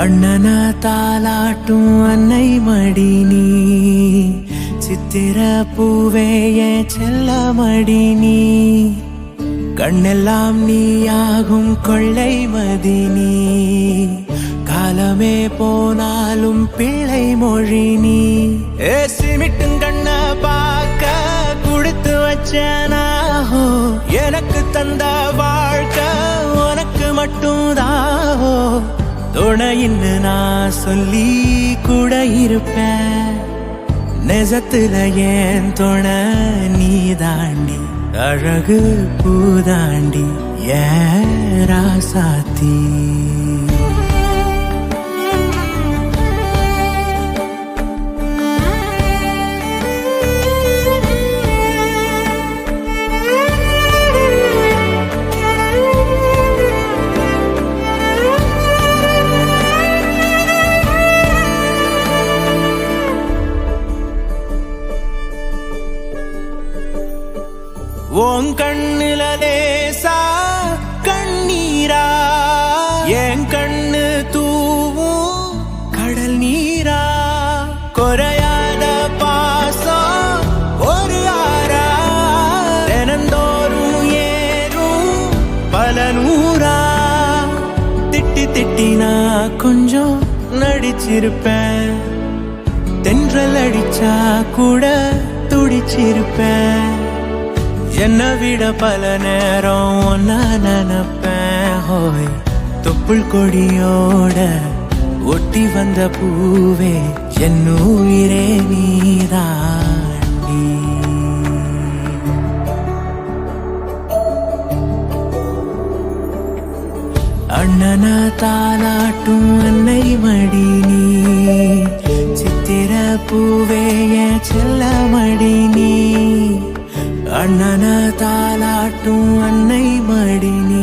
அண்ணன தாலாட்டும் அன்னை மடி நீ, சித்திர பூவே என் செல்ல மடி நீ, கண்ணெல்லாம் நீயாகும் கொள்ளை மதி நீ, காலமே போனாலும் பிள்ளை மொழி நீ. சிமிட்டும் கண்ண பார்க்க கொடுத்து வச்சனாஹோ, எனக்கு தந்த வாழ்க்கை உனக்கு மட்டும் தாஹோ, துணையின்னு நான் சொல்லி கூட இருப்பேன், நெசத்துல ஏன் துணை நீ தாண்டி, அழகு பூதாண்டி ஏன் ராசாத்தி. உன் கண்ணுல லேசா கண்ணீரா, என் கண்ணு தூவும் கடல் நீரா, குறையாத பாசம் ஒரு ஆறா, தினந்தோறும் ஏறும் பல நூறா, திட்டி திட்டி நான் கொஞ்சம் நடிச்சிருப்பேன், தென்றல் அடிச்சா கூட துடிச்சிருப்பேன், என்ன விட பல நேரம் ஒன்னா நினைப்பேன். ஹோய் தொப்புள் கொடியோட ஒட்டி வந்த பூவே என் உயிரே நீதாண்டி. அண்ணன தாலாட்டும் அன்னை மடி நீ, சித்திர பூவே என் செல்ல மடி நீ, அண்ணன தாலாட்டும் அன்னை மடி நீ.